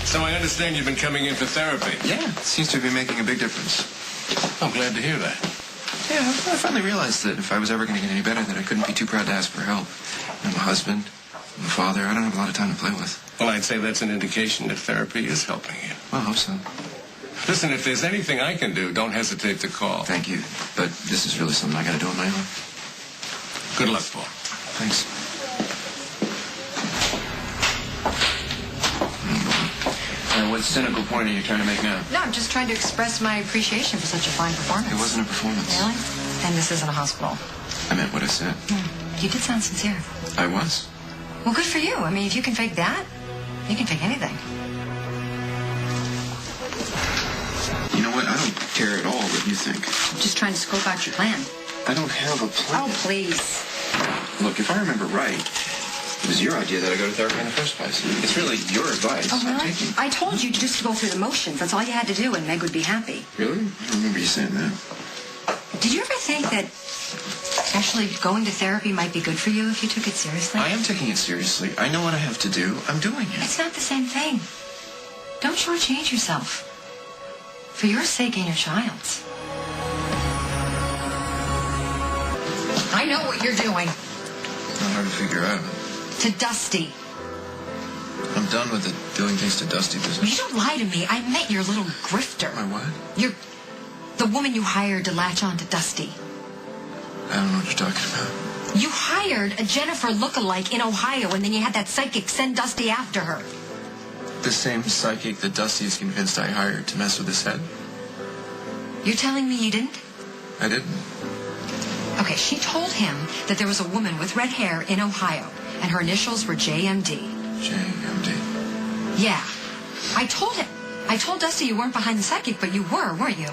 So I understand you've been coming in for therapy. Yeah, it seems to be making a big difference. I'm glad to hear that. Yeah, I finally realized that if I was ever going to get any better, that I couldn't be too proud to ask for help. I'm a husband, I'm a father. I don't have a lot of time to play with. Well, I'd say that's an indication that therapy is helping you. Well, I hope so. Listen, if there's anything I can do, don't hesitate to call. Thank you. But this is really something I got to do on my own. Good luck, Paul. Thanks. What cynical point are you trying to make now? No, I'm just trying to express my appreciation for such a fine performance. It wasn't a performance. Really? And this isn't a hospital. I meant what I said. You did sound sincere. I was. Well, good for you. I mean, if you can fake that, you can fake anything. You know what? I don't care at all what you think. I'm just trying to scope out your plan. I don't have a plan. Oh, please. Look, if I remember right, it was your idea that I go to therapy in the first place. It's really your advice. Oh, I'm really? taking. I told you just to go through the motions. That's all you had to do, and Meg would be happy. Really? I don't remember you saying that. Did you ever think that actually going to therapy might be good for you if you took it seriously? I am taking it seriously. I know what I have to do. I'm doing it. It's not the same thing. Don't shortchange yourself. For your sake and your child's. I know what you're doing. Not hard to figure out. To Dusty. I'm done with the doing things to Dusty business. You don't lie to me. I met your little grifter. My what? You're the woman you hired to latch on to Dusty. I don't know what you're talking about. You hired a Jennifer lookalike in Ohio, and then you had that psychic send Dusty after her. The same psychic that Dusty is convinced I hired to mess with his head? You're telling me you didn't? I didn't. Okay, she told him that there was a woman with red hair in Ohio, and her initials were JMD. JMD. Yeah. I told Dusty you weren't behind the psychic, but you were, weren't you?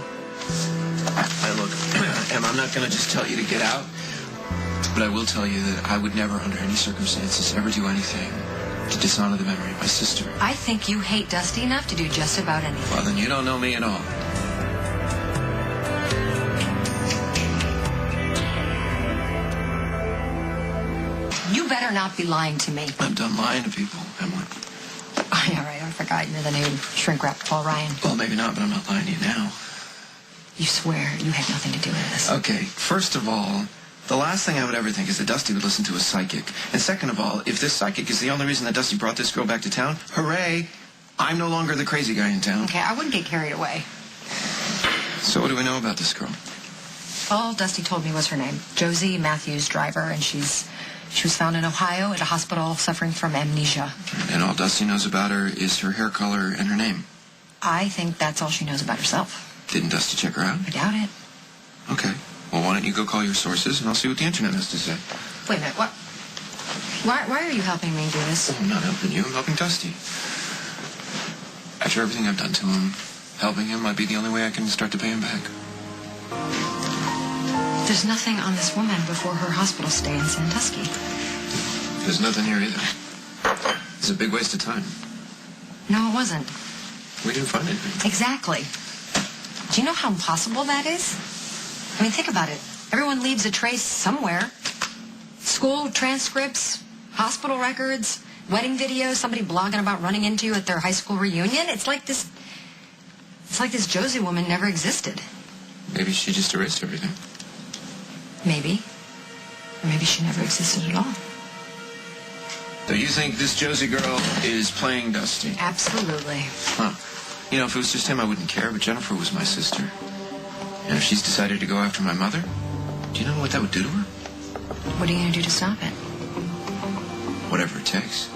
Look, Em, I'm not going to just tell you to get out, but I will tell you that I would never, under any circumstances, ever do anything to dishonor the memory of my sister. I think you hate Dusty enough to do just about anything. Well, then you don't know me at all. You better not be lying to me. I'm done lying to people, Emily. All right, I forgot you're the new shrink-wrap Paul Ryan. Well, maybe not, but I'm not lying to you now. You swear you had nothing to do with this. Okay, first of all, the last thing I would ever think is that Dusty would listen to a psychic. And second of all, if this psychic is the only reason that Dusty brought this girl back to town, hooray, I'm no longer the crazy guy in town. Okay, I wouldn't get carried away. So what do we know about this girl? All Dusty told me was her name, Josie Matthews Driver, and she was found in Ohio at a hospital suffering from amnesia. And all Dusty knows about her is her hair color and her name. I think that's all she knows about herself. Didn't Dusty check her out? I doubt it. Okay. Well, why don't you go call your sources, and I'll see what the internet has to say. Wait a minute, what? Why are you helping me do this? Oh, I'm not helping you. I'm helping Dusty. After everything I've done to him, helping him might be the only way I can start to pay him back. There's nothing on this woman before her hospital stay in Sandusky. There's nothing here either. It's a big waste of time. No, it wasn't. We didn't find anything. Exactly. Do you know how impossible that is? I mean, think about it. Everyone leaves a trace somewhere. School transcripts, hospital records, wedding videos, somebody blogging about running into you at their high school reunion. It's like this Josie woman never existed. Maybe she just erased everything. Maybe. Or maybe she never existed at all. So you think this Josie girl is playing Dusty? Absolutely. Huh. You know, if it was just him, I wouldn't care, but Jennifer was my sister. And if she's decided to go after my mother, do you know what that would do to her? What are you going to do to stop it? Whatever it takes.